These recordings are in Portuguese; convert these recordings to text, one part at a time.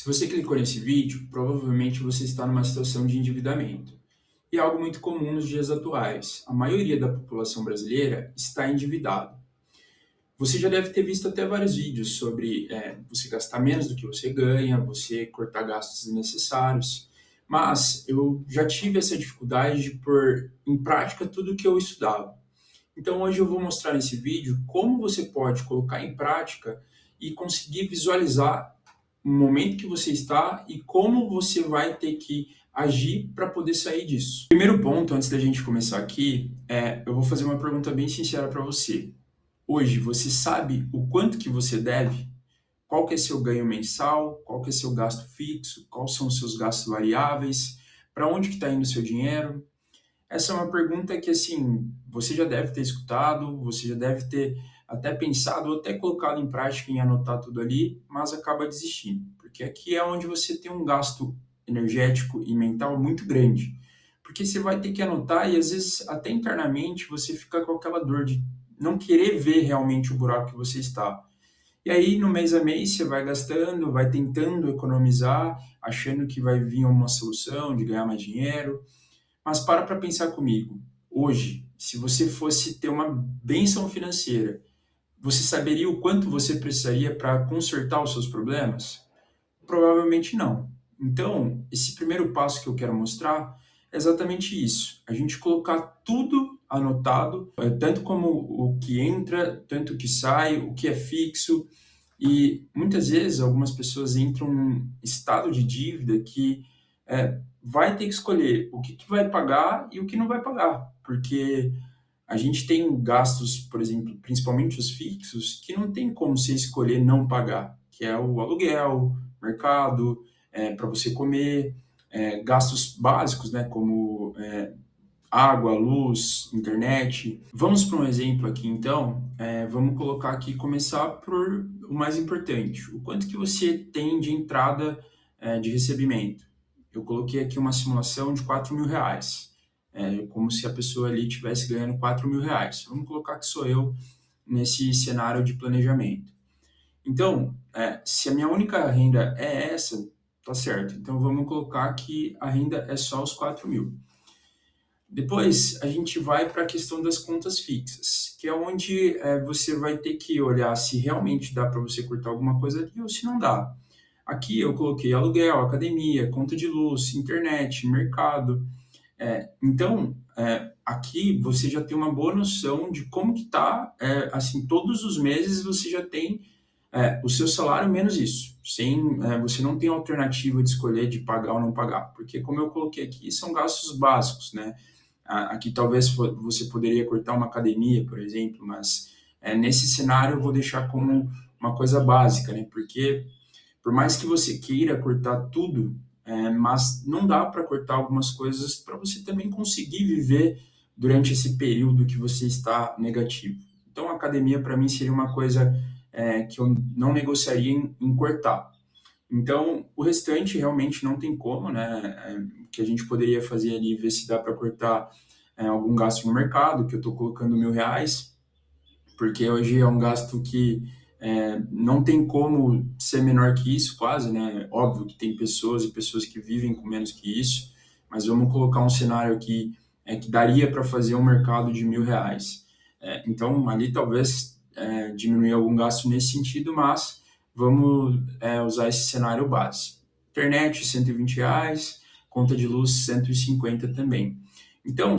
Se você clicou nesse vídeo, provavelmente você está numa situação de endividamento. E é algo muito comum nos dias atuais. A maioria da população brasileira está endividada. Você já deve ter visto até vários vídeos sobre você gastar menos do que você ganha, você cortar gastos desnecessários. Mas eu já tive essa dificuldade de pôr em prática tudo o que eu estudava. Então hoje eu vou mostrar nesse vídeo como você pode colocar em prática e conseguir visualizar o momento que você está e como você vai ter que agir para poder sair disso. Primeiro ponto, antes da gente começar aqui, eu vou fazer uma pergunta bem sincera para você. Hoje, você sabe o quanto que você deve? Qual que é seu ganho mensal? Qual que é seu gasto fixo? Quais são os seus gastos variáveis? Para onde que está indo o seu dinheiro? Essa é uma pergunta que, assim, você já deve ter escutado, você já deve ter até pensado ou até colocado em prática em anotar tudo ali, mas acaba desistindo, porque aqui é onde você tem um gasto energético e mental muito grande, porque você vai ter que anotar e às vezes até internamente você fica com aquela dor de não querer ver realmente o buraco que você está. E aí, no mês a mês, você vai gastando, vai tentando economizar, achando que vai vir uma solução de ganhar mais dinheiro, mas para pensar comigo. Hoje, se você fosse ter uma bênção financeira, você saberia o quanto você precisaria para consertar os seus problemas? Provavelmente não. Então, esse primeiro passo que eu quero mostrar é exatamente isso. A gente colocar tudo anotado, tanto como o que entra, tanto o que sai, o que é fixo. E muitas vezes algumas pessoas entram num estado de dívida que vai ter que escolher o que vai pagar e o que não vai pagar, porque a gente tem gastos, por exemplo, principalmente os fixos, que não tem como você escolher não pagar, que é o aluguel, mercado, para você comer, gastos básicos, né, como água, luz, internet. Vamos para um exemplo aqui, então. Vamos colocar aqui, começar por o mais importante. O quanto que você tem de entrada de recebimento? Eu coloquei aqui uma simulação de R$ 4.000. Como se a pessoa ali estivesse ganhando R$ 4.000. Vamos colocar que sou eu nesse cenário de planejamento. Então, se a minha única renda é essa, tá certo. Então, vamos colocar que a renda é só os 4.000. Depois, a gente vai para a questão das contas fixas, que é onde você vai ter que olhar se realmente dá para você cortar alguma coisa ali ou se não dá. Aqui eu coloquei aluguel, academia, conta de luz, internet, mercado. Então, aqui você já tem uma boa noção de como que está, assim, todos os meses você já tem o seu salário menos isso. Você não tem alternativa de escolher de pagar ou não pagar, porque como eu coloquei aqui, são gastos básicos, né? Aqui talvez você poderia cortar uma academia, por exemplo, mas nesse cenário eu vou deixar como uma coisa básica, né? Porque por mais que você queira cortar tudo, mas não dá para cortar algumas coisas para você também conseguir viver durante esse período que você está negativo. Então, a academia para mim seria uma coisa que eu não negociaria em cortar. Então, o restante realmente não tem como, né? O que a gente poderia fazer ali, ver se dá para cortar algum gasto no mercado, que eu estou colocando R$ 1.000, porque hoje é um gasto que não tem como ser menor que isso, quase, né? Óbvio que tem pessoas e pessoas que vivem com menos que isso, mas vamos colocar um cenário aqui que daria para fazer um mercado de R$ 1.000. Então, ali talvez diminuir algum gasto nesse sentido, mas vamos usar esse cenário base. Internet, R$ 120, conta de luz, 150 também. Então,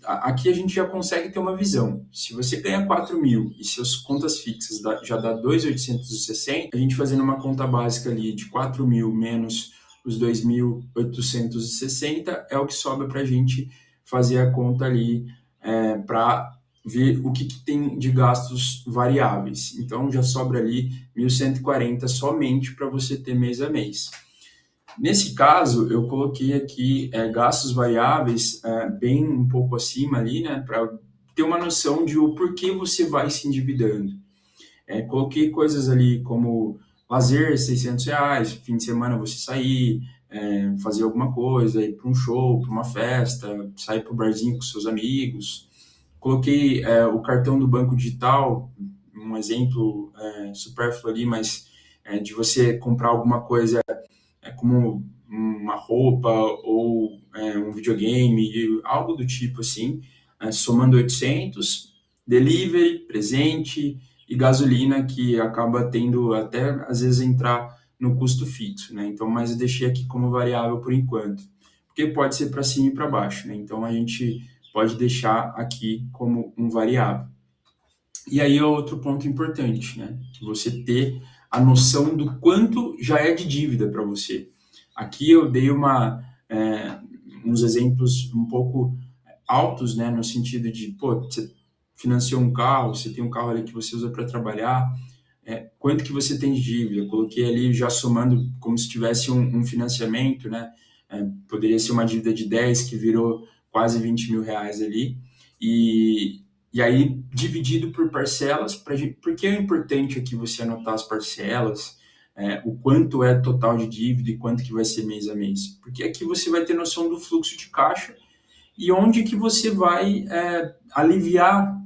aqui a gente já consegue ter uma visão. Se você ganha 4.000 e suas contas fixas já dá 2.860, a gente fazendo uma conta básica ali de 4.000 menos os 2.860 é o que sobra para a gente fazer a conta ali para ver o que tem de gastos variáveis. Então, já sobra ali 1.140 somente para você ter mês a mês. Nesse caso, eu coloquei aqui gastos variáveis bem um pouco acima ali, né, para ter uma noção de o porquê você vai se endividando. Coloquei coisas ali como lazer, R$ 600, fim de semana você sair, fazer alguma coisa, ir para um show, para uma festa, sair para o barzinho com seus amigos. Coloquei o cartão do banco digital, um exemplo supérfluo ali, mas de você comprar alguma coisa como uma roupa ou um videogame, algo do tipo assim, somando 800, delivery, presente e gasolina, que acaba tendo até às vezes entrar no custo fixo, né? Então, mas eu deixei aqui como variável por enquanto, porque pode ser para cima e para baixo, né? Então a gente pode deixar aqui como um variável. E aí é outro ponto importante, né? Você ter a noção do quanto já é de dívida para você. Aqui eu dei uns exemplos um pouco altos, né? No sentido de, pô, você financiou um carro, você tem um carro ali que você usa para trabalhar, quanto que você tem de dívida? Eu coloquei ali já somando como se tivesse um financiamento, né? Poderia ser uma dívida de 10 que virou quase 20 mil reais ali. E, e aí, dividido por parcelas, porque é importante aqui você anotar as parcelas, o quanto é total de dívida e quanto que vai ser mês a mês. Porque aqui você vai ter noção do fluxo de caixa e onde que você vai aliviar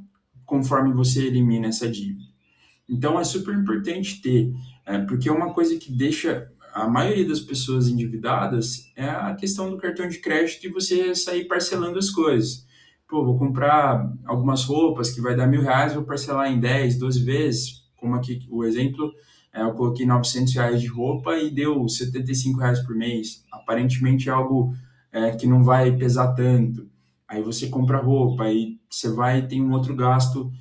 conforme você elimina essa dívida. Então é super importante ter, porque uma coisa que deixa a maioria das pessoas endividadas é a questão do cartão de crédito e você sair parcelando as coisas. Pô, vou comprar algumas roupas que vai dar R$ 1.000, vou parcelar em 10, 12 vezes, como aqui o exemplo, eu coloquei R$ 900 de roupa e deu R$ 75 por mês. Aparentemente é algo que não vai pesar tanto. Aí você compra roupa, aí você vai e tem um outro gasto,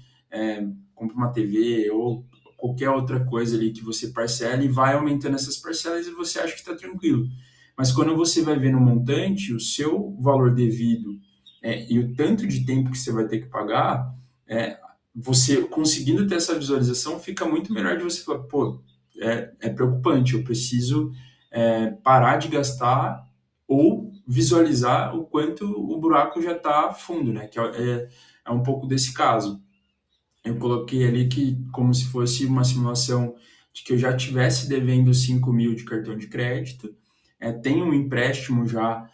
compra uma TV ou qualquer outra coisa ali que você parcela e vai aumentando essas parcelas e você acha que está tranquilo. Mas quando você vai ver no montante, o seu valor devido e o tanto de tempo que você vai ter que pagar, você conseguindo ter essa visualização, fica muito melhor de você falar, pô, é preocupante, eu preciso parar de gastar ou visualizar o quanto o buraco já está fundo, né? Que é um pouco desse caso. Eu coloquei ali que como se fosse uma simulação de que eu já tivesse devendo 5 mil de cartão de crédito, tenho um empréstimo já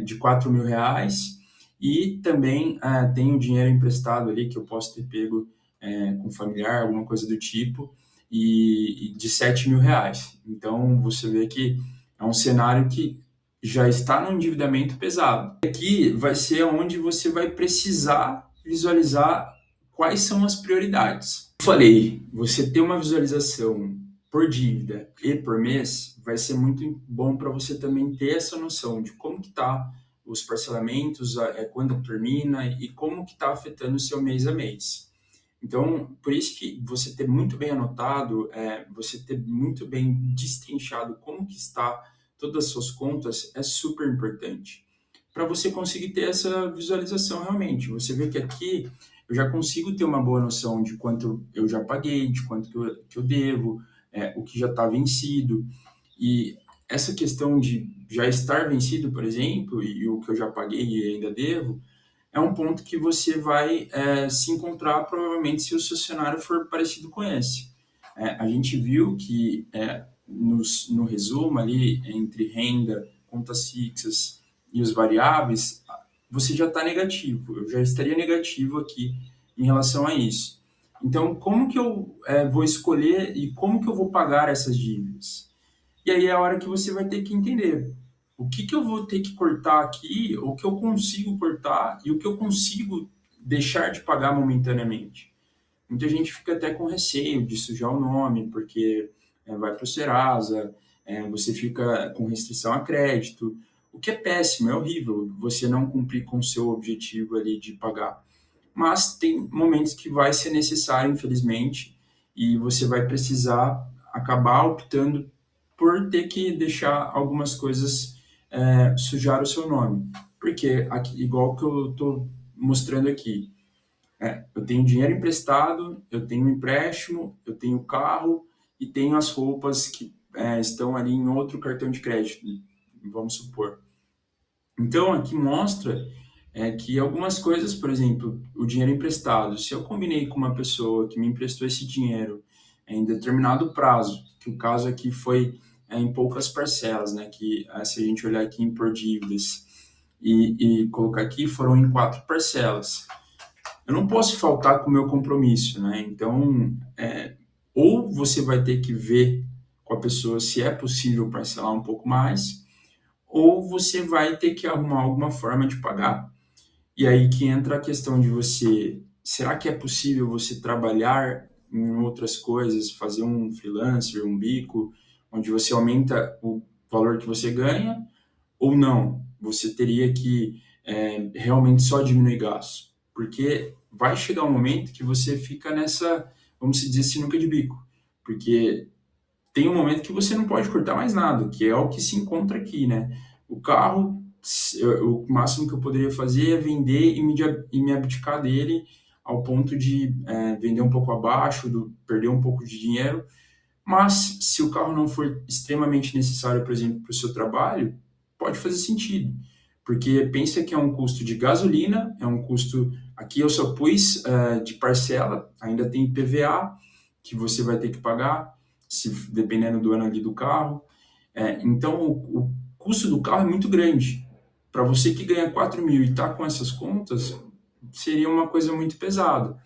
de 4 mil reais e também tenho dinheiro emprestado ali que eu posso ter pego com familiar, alguma coisa do tipo, e de 7 mil reais. Então você vê que é um cenário que já está no endividamento pesado. Aqui vai ser onde você vai precisar visualizar quais são as prioridades. Eu falei, você ter uma visualização por dívida e por mês vai ser muito bom para você também ter essa noção de como que está os parcelamentos, quando termina e como que está afetando o seu mês a mês. Então, por isso que você ter muito bem anotado, você ter muito bem destrinchado como que está todas as suas contas é super importante para você conseguir ter essa visualização realmente. Você vê que aqui eu já consigo ter uma boa noção de quanto eu já paguei, de quanto que eu devo, o que já está vencido. E essa questão de já estar vencido, por exemplo, e o que eu já paguei e ainda devo, é um ponto que você vai se encontrar provavelmente se o seu cenário for parecido com esse. A gente viu que no resumo ali, entre renda, contas fixas e os variáveis, você já está negativo. Eu já estaria negativo aqui em relação a isso. Então, como que eu vou escolher e como que eu vou pagar essas dívidas? E aí é a hora que você vai ter que entender o que que eu vou ter que cortar aqui, o que eu consigo cortar e o que eu consigo deixar de pagar momentaneamente. Muita gente fica até com receio de sujar o nome, porque vai para o Serasa, você fica com restrição a crédito, o que é péssimo, é horrível você não cumprir com o seu objetivo ali de pagar. Mas tem momentos que vai ser necessário, infelizmente, e você vai precisar acabar optando por ter que deixar algumas coisas sujar o seu nome. Porque, aqui, igual que eu estou mostrando aqui, eu tenho dinheiro emprestado, eu tenho empréstimo, eu tenho carro e tenho as roupas que estão ali em outro cartão de crédito, vamos supor. Então, aqui mostra que algumas coisas, por exemplo, o dinheiro emprestado, se eu combinei com uma pessoa que me emprestou esse dinheiro em determinado prazo, que o caso aqui foi em poucas parcelas, né, que se a gente olhar aqui em por dívidas e colocar aqui, foram em 4 parcelas. Eu não posso faltar com o meu compromisso, né? Então, ou você vai ter que ver com a pessoa se é possível parcelar um pouco mais, ou você vai ter que arrumar alguma forma de pagar. E aí que entra a questão de você, será que é possível você trabalhar em outras coisas, fazer um freelancer, um bico, onde você aumenta o valor que você ganha, ou não? Você teria que realmente só diminuir gastos, porque vai chegar um momento que você fica nessa, vamos dizer, sinuca de bico, porque tem um momento que você não pode cortar mais nada, que é o que se encontra aqui, né? O carro, o máximo que eu poderia fazer é vender e me abdicar dele ao ponto de vender um pouco abaixo, perder um pouco de dinheiro. Mas se o carro não for extremamente necessário, por exemplo, para o seu trabalho, pode fazer sentido. Porque pensa que é um custo de gasolina, é um custo. Aqui eu só pus de parcela, ainda tem IPVA que você vai ter que pagar, se dependendo do ano ali do carro. Então o custo do carro é muito grande. Para você que ganha 4 mil e está com essas contas, seria uma coisa muito pesada.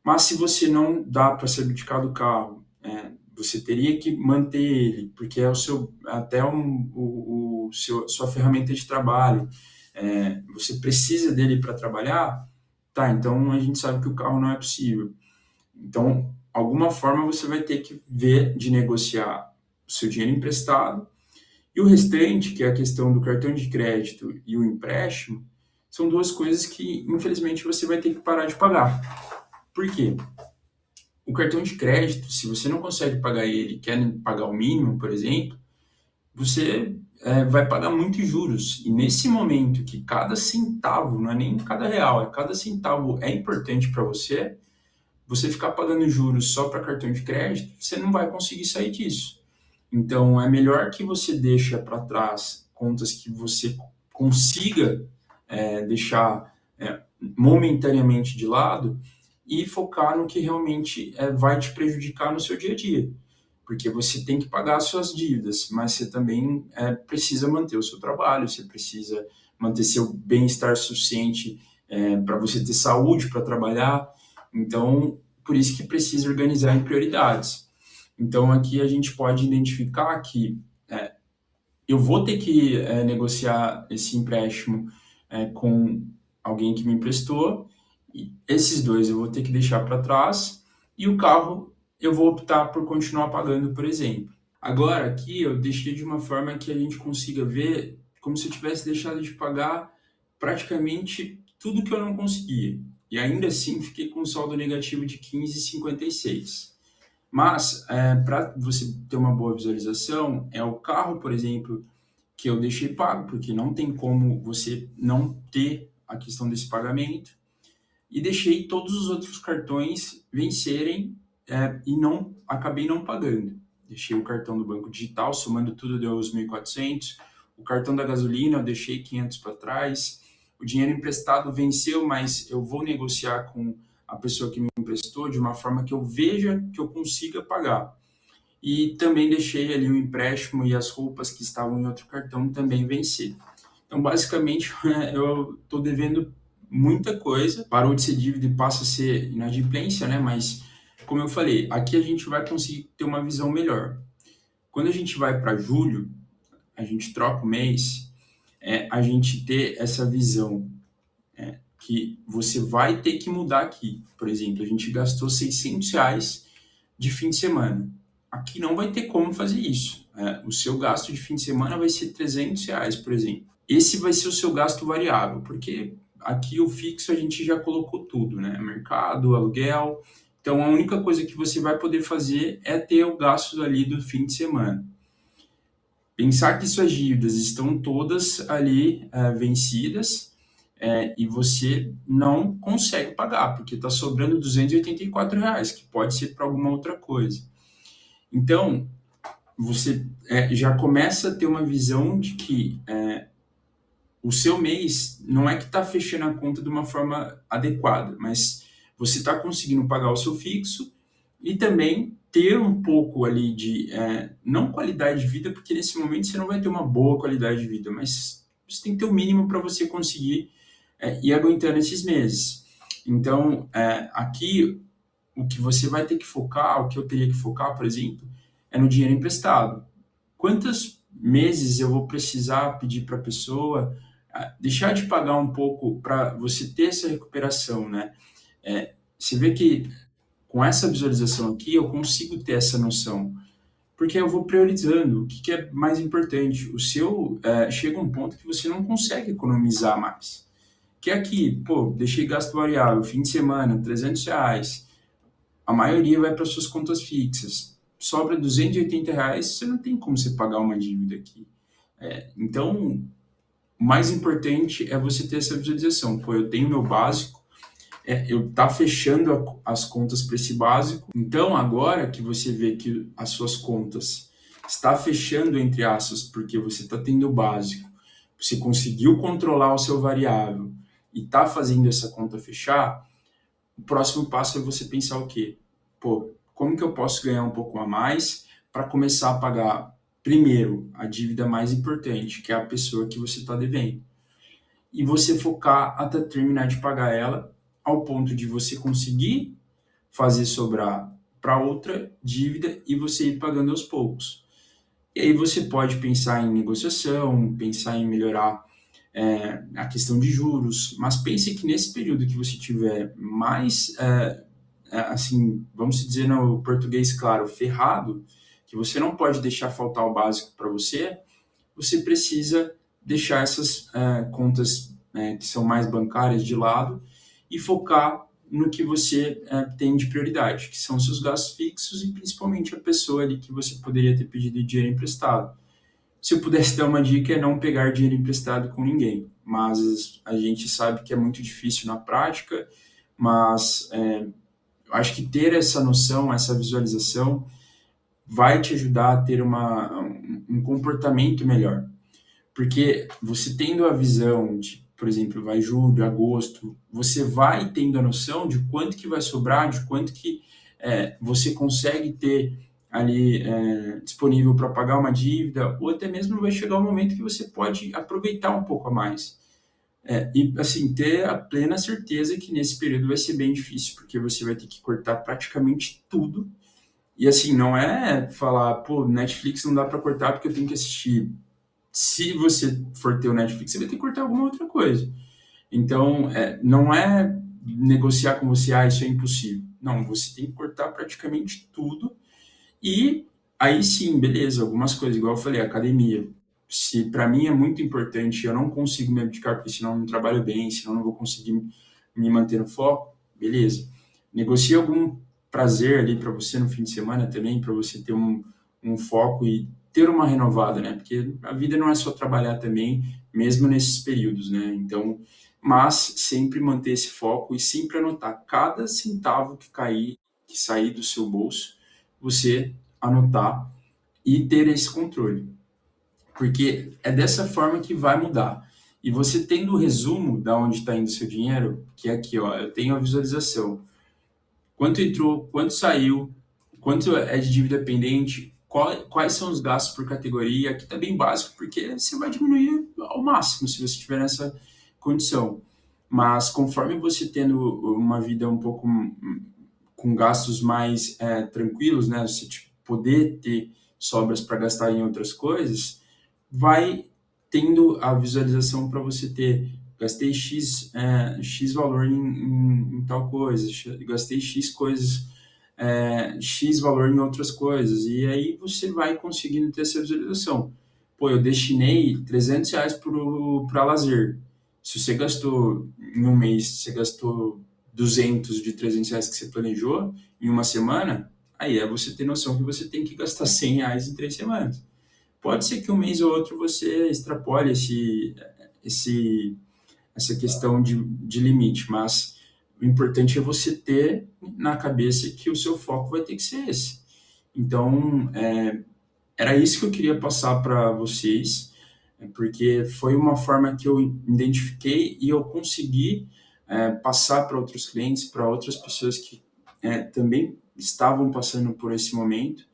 Mas se você não dá para se abdicar do carro, você teria que manter ele, porque é o seu, até sua ferramenta de trabalho. Você precisa dele para trabalhar, tá? Então a gente sabe que o carro não é possível. Então, alguma forma você vai ter que ver de negociar o seu dinheiro emprestado e o restante, que é a questão do cartão de crédito e o empréstimo, são duas coisas que, infelizmente, você vai ter que parar de pagar. Por quê? O cartão de crédito, se você não consegue pagar ele, quer pagar o mínimo, por exemplo, você vai pagar muitos juros. E nesse momento que cada centavo, não é nem cada real, é cada centavo é importante para você, você ficar pagando juros só para cartão de crédito, você não vai conseguir sair disso. Então, é melhor que você deixe para trás contas que você consiga deixar momentaneamente de lado e focar no que realmente vai te prejudicar no seu dia a dia. Porque você tem que pagar as suas dívidas, mas você também precisa manter o seu trabalho, você precisa manter seu bem-estar suficiente para você ter saúde para trabalhar. Então, por isso que precisa organizar em prioridades. Então, aqui a gente pode identificar que eu vou ter que negociar esse empréstimo com alguém que me emprestou, e esses dois eu vou ter que deixar para trás, e o carro eu vou optar por continuar pagando, por exemplo. Agora, aqui eu deixei de uma forma que a gente consiga ver como se eu tivesse deixado de pagar praticamente tudo que eu não conseguia. E ainda assim fiquei com um saldo negativo de 15,56. Mas, para você ter uma boa visualização, é o carro, por exemplo, que eu deixei pago, porque não tem como você não ter a questão desse pagamento, e deixei todos os outros cartões vencerem e acabei não pagando. Deixei o cartão do banco digital, somando tudo deu os 1.400, o cartão da gasolina eu deixei 500 para trás, o dinheiro emprestado venceu, mas eu vou negociar com a pessoa que me emprestou de uma forma que eu veja que eu consiga pagar. E também deixei ali o empréstimo e as roupas que estavam em outro cartão também vencer. Então, basicamente, eu estou devendo muita coisa, parou de ser dívida e passa a ser inadimplência, né? Mas, como eu falei, aqui a gente vai conseguir ter uma visão melhor. Quando a gente vai para julho, a gente troca o mês, a gente ter essa visão que você vai ter que mudar aqui. Por exemplo, a gente gastou R$ 600 de fim de semana. Aqui não vai ter como fazer isso. O seu gasto de fim de semana vai ser R$ 300, por exemplo. Esse vai ser o seu gasto variável, porque aqui o fixo a gente já colocou tudo, né? Mercado, aluguel. Então a única coisa que você vai poder fazer é ter o gasto ali do fim de semana. Pensar que suas dívidas estão todas ali vencidas e você não consegue pagar, porque está sobrando R$ 284, que pode ser para alguma outra coisa. Então, você já começa a ter uma visão de que o seu mês não é que está fechando a conta de uma forma adequada, mas você está conseguindo pagar o seu fixo e também ter um pouco ali de, não qualidade de vida, porque nesse momento você não vai ter uma boa qualidade de vida, mas você tem que ter o mínimo para você conseguir ir aguentando esses meses. Então, aqui, o que você vai ter que focar, o que eu teria que focar, por exemplo, é no dinheiro emprestado. Quantos meses eu vou precisar pedir para a pessoa deixar de pagar um pouco para você ter essa recuperação, né? Você vê que com essa visualização aqui eu consigo ter essa noção, porque eu vou priorizando o que é mais importante. O seu chega um ponto que você não consegue economizar mais. Que é aqui, pô, deixei gasto variável, fim de semana, R$ 300, a maioria vai para suas contas fixas. Sobra R$ 280, você não tem como você pagar uma dívida aqui. Então, o mais importante é você ter essa visualização. Pô, eu tenho meu básico, eu tá fechando as contas para esse básico. Então, agora que você vê que as suas contas está fechando entre aspas, porque você está tendo o básico, você conseguiu controlar o seu variável e está fazendo essa conta fechar, o próximo passo é você pensar o quê? Pô, como que eu posso ganhar um pouco a mais para começar a pagar primeiro a dívida mais importante, que é a pessoa que você está devendo. E você focar até terminar de pagar ela, ao ponto de você conseguir fazer sobrar para outra dívida e você ir pagando aos poucos. E aí você pode pensar em negociação, pensar em melhorar a questão de juros, mas pense que nesse período que você tiver mais, assim, vamos dizer no português claro, ferrado, que você não pode deixar faltar o básico para você, você precisa deixar essas contas que são mais bancárias de lado e focar no que você tem de prioridade, que são seus gastos fixos e principalmente a pessoa ali que você poderia ter pedido dinheiro emprestado. Se eu pudesse dar uma dica é não pegar dinheiro emprestado com ninguém, mas a gente sabe que é muito difícil na prática, mas eu acho que ter essa noção, essa visualização, vai te ajudar a ter um comportamento melhor. Porque você tendo a visão de, por exemplo, vai julho, agosto, você vai tendo a noção de quanto que vai sobrar, de quanto que você consegue ter ali disponível para pagar uma dívida, ou até mesmo vai chegar um momento que você pode aproveitar um pouco a mais. E assim, ter a plena certeza que nesse período vai ser bem difícil, porque você vai ter que cortar praticamente tudo. E assim, não é falar, pô, Netflix não dá para cortar porque eu tenho que assistir. Se você for ter o Netflix, você vai ter que cortar alguma outra coisa. Então, não é negociar com você, isso é impossível. Não, você tem que cortar praticamente tudo. E aí sim, beleza, algumas coisas, igual eu falei, academia. Se para mim é muito importante, eu não consigo me abdicar, porque senão eu não trabalho bem, senão eu não vou conseguir me manter no foco, beleza. Negocie algum prazer ali para você no fim de semana também, para você ter um foco e ter uma renovada, né? Porque a vida não é só trabalhar também, mesmo nesses períodos, né? Então, mas sempre manter esse foco e sempre anotar cada centavo que cair, que sair do seu bolso, você anotar e ter esse controle. Porque é dessa forma que vai mudar. E você tendo o resumo da onde está indo o seu dinheiro, que é aqui, ó, eu tenho a visualização. Quanto entrou, quanto saiu, quanto é de dívida pendente, quais são os gastos por categoria. Aqui está bem básico, porque você vai diminuir ao máximo se você estiver nessa condição. Mas conforme você tendo uma vida um pouco com gastos mais tranquilos, né, você poder ter sobras para gastar em outras coisas, vai tendo a visualização para você ter gastei X valor em tal coisa, gastei X coisas, X valor em outras coisas, e aí você vai conseguindo ter essa visualização. Pô, eu destinei R$ 300 para lazer. Se você gastou em um mês, você gastou 200 de R$ 300 que você planejou em uma semana, aí é você ter noção que você tem que gastar R$ 100 em 3 semanas. Pode ser que um mês ou outro você extrapole essa questão de limite, mas o importante é você ter na cabeça que o seu foco vai ter que ser esse. Então, era isso que eu queria passar para vocês, porque foi uma forma que eu identifiquei e eu consegui passar para outros clientes, para outras pessoas que também estavam passando por esse momento,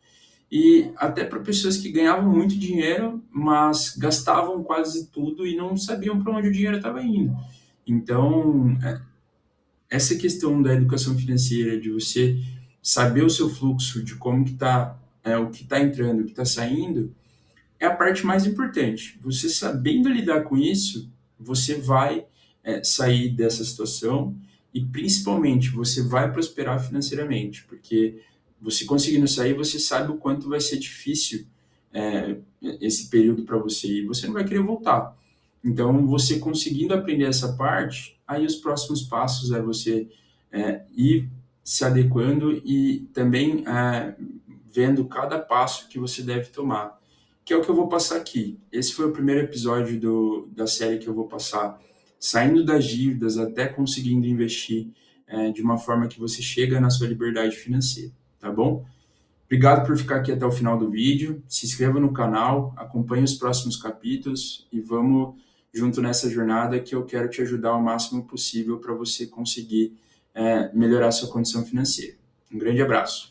e até para pessoas que ganhavam muito dinheiro, mas gastavam quase tudo e não sabiam para onde o dinheiro estava indo. Então, essa questão da educação financeira, de você saber o seu fluxo, de como que está o que está entrando, o que está saindo, é a parte mais importante. Você sabendo lidar com isso, você vai sair dessa situação e principalmente você vai prosperar financeiramente, porque você conseguindo sair, você sabe o quanto vai ser difícil é, esse período para você e você não vai querer voltar. Então, você conseguindo aprender essa parte, aí os próximos passos é você ir se adequando e também vendo cada passo que você deve tomar, que é o que eu vou passar aqui. Esse foi o primeiro episódio da série que eu vou passar, saindo das dívidas até conseguindo investir de uma forma que você chega na sua liberdade financeira, tá bom? Obrigado por ficar aqui até o final do vídeo. Se inscreva no canal, acompanhe os próximos capítulos e vamos junto nessa jornada que eu quero te ajudar o máximo possível para você conseguir melhorar sua condição financeira. Um grande abraço.